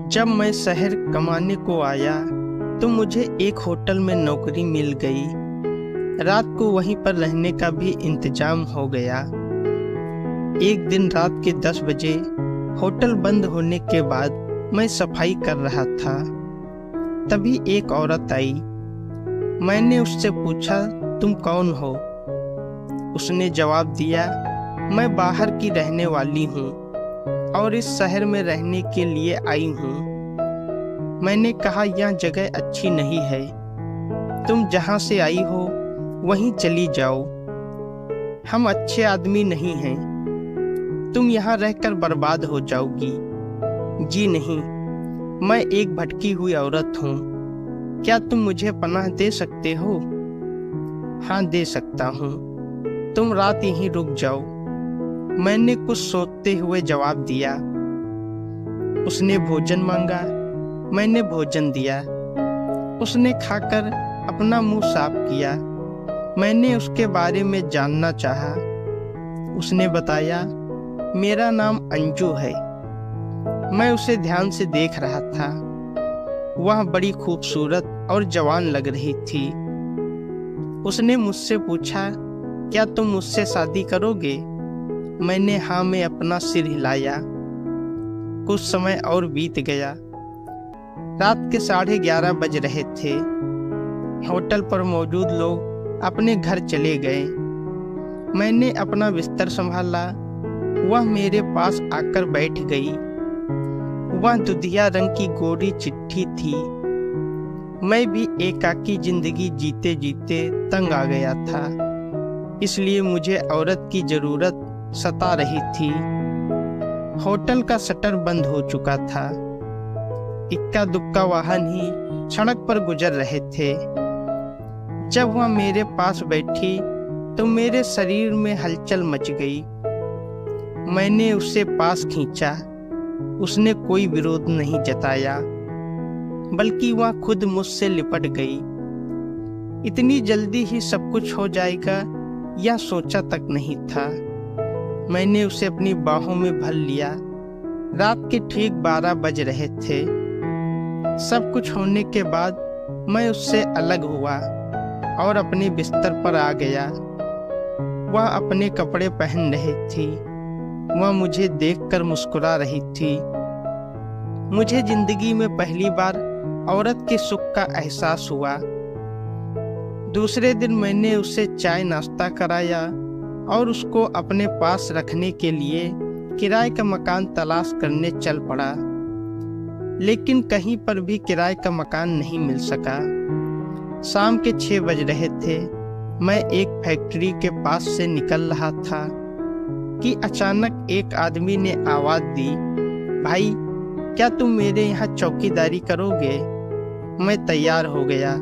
जब मैं शहर कमाने को आया तो मुझे एक होटल में नौकरी मिल गई। रात को वहीं पर रहने का भी इंतजाम हो गया। एक दिन रात के 10 बजे होटल बंद होने के बाद मैं सफाई कर रहा था। तभी एक औरत आई। मैंने उससे पूछा, तुम कौन हो? उसने जवाब दिया, मैं बाहर की रहने वाली हूँ और इस शहर में रहने के लिए आई हूँ। मैंने कहा, यह जगह अच्छी नहीं है, तुम जहाँ से आई हो वहीं चली जाओ। हम अच्छे आदमी नहीं हैं, तुम यहाँ रहकर बर्बाद हो जाओगी। जी नहीं, मैं एक भटकी हुई औरत हूँ, क्या तुम मुझे पनाह दे सकते हो? हाँ, दे सकता हूँ, तुम रात यहीं रुक जाओ। मैंने कुछ सोचते हुए जवाब दिया। उसने भोजन मांगा, मैंने भोजन दिया। उसने खाकर अपना मुंह साफ किया। मैंने उसके बारे में जानना चाहा। उसने बताया, मेरा नाम अंजू है। मैं उसे ध्यान से देख रहा था। वह बड़ी खूबसूरत और जवान लग रही थी। उसने मुझसे पूछा, क्या तुम मुझसे शादी करोगे? मैंने हाँ में अपना सिर हिलाया। कुछ समय और बीत गया। रात के 11:30 बज रहे थे। होटल पर मौजूद लोग अपने घर चले गए। मैंने अपना बिस्तर संभाला। वह मेरे पास आकर बैठ गई। वह दुधिया रंग की गोरी चिट्ठी थी। मैं भी एकाकी जिंदगी जीते जीते तंग आ गया था, इसलिए मुझे औरत की जरूरत सता रही थी। होटल का शटर बंद हो चुका था। इक्का दुक्का वाहन ही सड़क पर गुजर रहे थे। जब वह मेरे पास बैठी तो मेरे शरीर में हलचल मच गई। मैंने उसे पास खींचा। उसने कोई विरोध नहीं जताया, बल्कि वह खुद मुझसे लिपट गई। इतनी जल्दी ही सब कुछ हो जाएगा यह सोचा तक नहीं था। मैंने उसे अपनी बाहों में भर लिया। रात के ठीक 12 बज रहे थे। सब कुछ होने के बाद मैं उससे अलग हुआ और अपने बिस्तर पर आ गया। वह अपने कपड़े पहन रही थी। वह मुझे देखकर मुस्कुरा रही थी। मुझे जिंदगी में पहली बार औरत के सुख का एहसास हुआ। दूसरे दिन मैंने उसे चाय नाश्ता कराया और उसको अपने पास रखने के लिए किराए का मकान तलाश करने चल पड़ा। लेकिन कहीं पर भी किराए का मकान नहीं मिल सका। शाम के 6 बज रहे थे। मैं एक फैक्ट्री के पास से निकल रहा था कि अचानक एक आदमी ने आवाज दी, भाई, क्या तुम मेरे यहाँ चौकीदारी करोगे? मैं तैयार हो गया।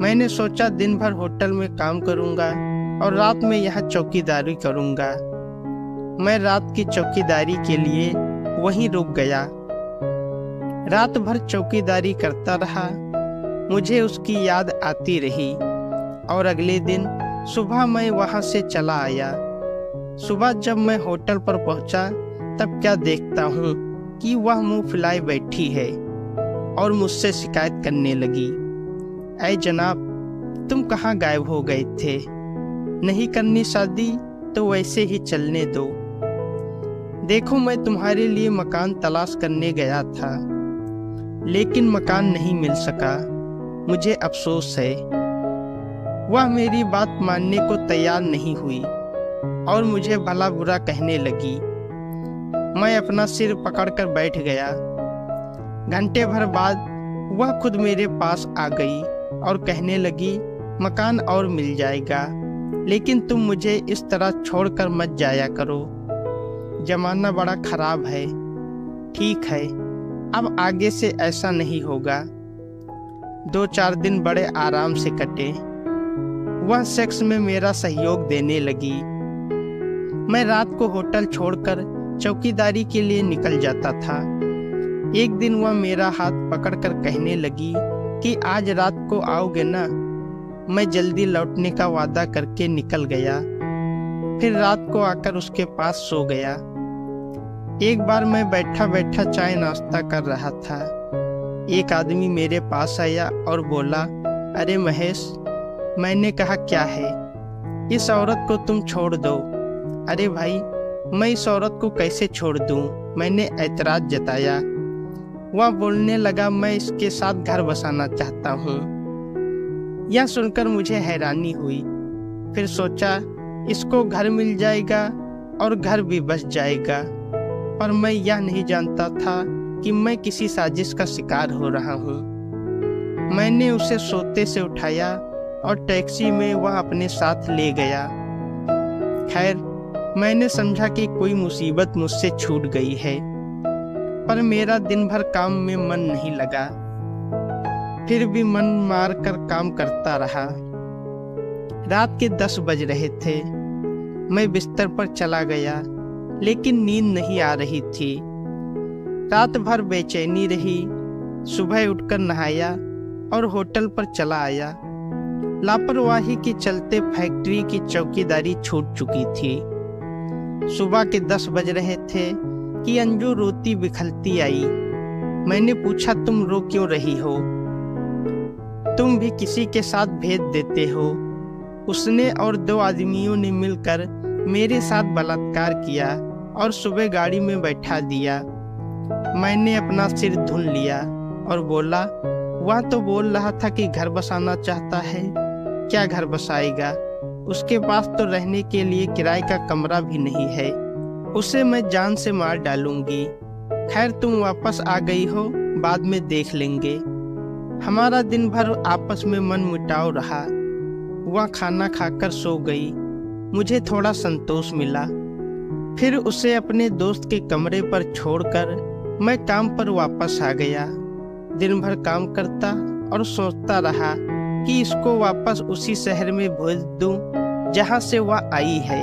मैंने सोचा दिन भर होटल में काम करूंगा और रात में यहाँ चौकीदारी करूंगा। मैं रात की चौकीदारी के लिए वहीं रुक गया। रात भर चौकीदारी करता रहा। मुझे उसकी याद आती रही और अगले दिन सुबह मैं वहां से चला आया। सुबह जब मैं होटल पर पहुंचा तब क्या देखता हूँ कि वह मुंह फुलाए बैठी है और मुझसे शिकायत करने लगी, ऐ जनाब, तुम कहाँ गायब हो गए थे? नहीं करनी शादी तो वैसे ही चलने दो। देखो, मैं तुम्हारे लिए मकान तलाश करने गया था, लेकिन मकान नहीं मिल सका। मुझे अफसोस है। वह मेरी बात मानने को तैयार नहीं हुई और मुझे भला बुरा कहने लगी। मैं अपना सिर पकड़कर बैठ गया। घंटे भर बाद वह खुद मेरे पास आ गई और कहने लगी, मकान और मिल जाएगा, लेकिन तुम मुझे इस तरह छोड़कर मत जाया करो। जमाना बड़ा खराब है। ठीक है, अब आगे से ऐसा नहीं होगा। 2-4 दिन बड़े आराम से कटे। वह सेक्स में मेरा सहयोग देने लगी। मैं रात को होटल छोड़कर चौकीदारी के लिए निकल जाता था। एक दिन वह मेरा हाथ पकड़कर कहने लगी कि आज रात को आओगे ना? मैं जल्दी लौटने का वादा करके निकल गया। फिर रात को आकर उसके पास सो गया। एक बार मैं बैठा बैठा चाय नाश्ता कर रहा था। एक आदमी मेरे पास आया और बोला, अरे महेश। मैंने कहा, क्या है? इस औरत को तुम छोड़ दो। अरे भाई, मैं इस औरत को कैसे छोड़ दूं? मैंने ऐतराज जताया। वह बोलने लगा, मैं इसके साथ घर बसाना चाहता हूँ। यह सुनकर मुझे हैरानी हुई। फिर सोचा, इसको घर मिल जाएगा और घर भी बस जाएगा, पर मैं यह नहीं जानता था कि मैं किसी साजिश का शिकार हो रहा हूँ। मैंने उसे सोते से उठाया और टैक्सी में वह अपने साथ ले गया। खैर, मैंने समझा कि कोई मुसीबत मुझसे छूट गई है, पर मेरा दिन भर काम में मन नहीं लगा। फिर भी मन मार कर काम करता रहा। रात के 10 बज रहे थे। मैं बिस्तर पर चला गया, लेकिन नींद नहीं आ रही थी। रात भर बेचैनी रही। सुबह उठकर नहाया और होटल पर चला आया। लापरवाही के चलते फैक्ट्री की चौकीदारी छूट चुकी थी। सुबह के 10 बज रहे थे कि अंजू रोती बिखलती आई। मैंने पूछा, तुम रो क्यों रही हो? तुम भी किसी के साथ भेज देते हो। उसने और 2 आदमियों ने मिलकर मेरे साथ बलात्कार किया और सुबह गाड़ी में बैठा दिया। मैंने अपना सिर धुन लिया और बोला, वह तो बोल रहा था कि घर बसाना चाहता है। क्या घर बसाएगा? उसके पास तो रहने के लिए किराए का कमरा भी नहीं है। उसे मैं जान से मार डालूंगी। खैर, तुम वापस आ गई हो, बाद में देख लेंगे। हमारा दिन भर आपस में मन मुटाव रहा। वह खाना खाकर सो गई। मुझे थोड़ा संतोष मिला। फिर उसे अपने दोस्त के कमरे पर छोड़कर मैं काम पर वापस आ गया। दिन भर काम करता और सोचता रहा कि इसको वापस उसी शहर में भेज दूं जहां से वह आई है।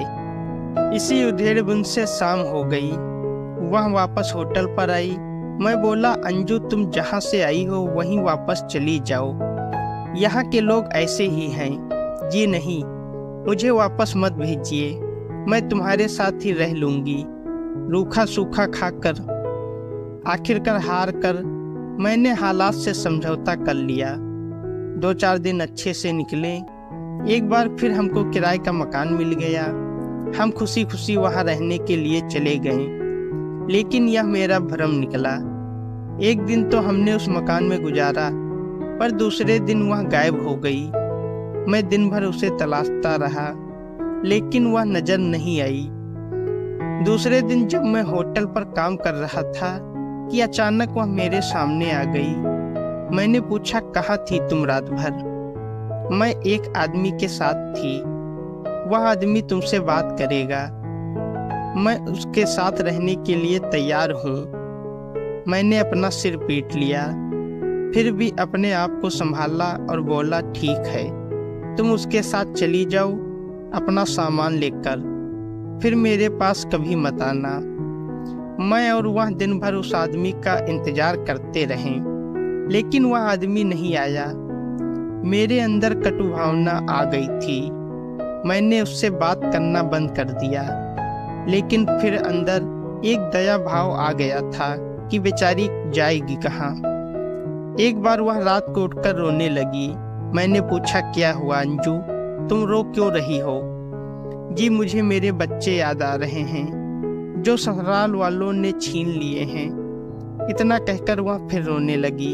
इसी उधेड़-बुन से शाम हो गई। वह वापस होटल पर आई। मैं बोला, अंजू, तुम जहां से आई हो वहीं वापस चली जाओ। यहाँ के लोग ऐसे ही हैं। जी नहीं, मुझे वापस मत भेजिए। मैं तुम्हारे साथ ही रह लूंगी। रूखा सूखा खाकर आखिरकार हार कर मैंने हालात से समझौता कर लिया। 2-4 दिन अच्छे से निकले। एक बार फिर हमको किराए का मकान मिल गया। हम खुशी खुशी वहां रहने के लिए चले गए। लेकिन यह मेरा भ्रम निकला। एक दिन तो हमने उस मकान में गुजारा, पर दूसरे दिन वह गायब हो गई। मैं दिन भर उसे तलाशता रहा, लेकिन वह नजर नहीं आई। दूसरे दिन जब मैं होटल पर काम कर रहा था कि अचानक वह मेरे सामने आ गई। मैंने पूछा, कहाँ थी तुम रात भर? मैं एक आदमी के साथ थी। वह आदमी तुमसे बात करेगा। मैं उसके साथ रहने के लिए तैयार हूँ। मैंने अपना सिर पीट लिया, फिर भी अपने आप को संभाला और बोला, ठीक है, तुम उसके साथ चली जाओ अपना सामान लेकर, फिर मेरे पास कभी मत आना। मैं और वह दिन भर उस आदमी का इंतजार करते रहे, लेकिन वह आदमी नहीं आया। मेरे अंदर कटु भावना आ गई थी। मैंने उससे बात करना बंद कर दिया, लेकिन फिर अंदर एक दया भाव आ गया था कि बेचारी जाएगी कहाँ। एक बार वह रात को उठकर रोने लगी। मैंने पूछा, क्या हुआ अंजू, तुम रो क्यों रही हो? जी, मुझे मेरे बच्चे याद आ रहे हैं जो ससुराल वालों ने छीन लिए हैं। इतना कहकर वह फिर रोने लगी।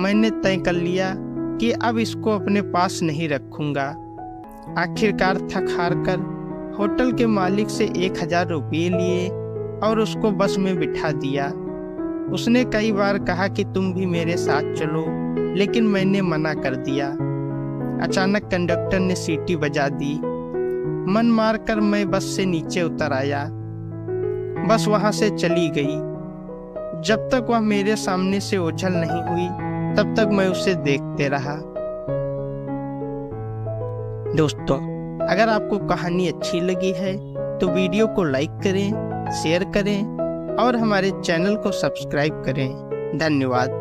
मैंने तय कर लिया कि अब इसको अपने पास नहीं रखूंगा। आखिरकार थक हार कर होटल के मालिक से 1000 रुपये लिए और उसको बस में बिठा दिया। उसने कई बार कहा कि तुम भी मेरे साथ चलो, लेकिन मैंने मना कर दिया। अचानक कंडक्टर ने सीटी बजा दी। मन मारकर मैं बस से नीचे उतर आया। बस वहां से चली गई। जब तक वह मेरे सामने से ओझल नहीं हुई, तब तक मैं उसे देखते रहा। दोस्तों, अगर आपको कहानी अच्छी लगी है तो वीडियो को लाइक करें, शेयर करें और हमारे चैनल को सब्सक्राइब करें। धन्यवाद।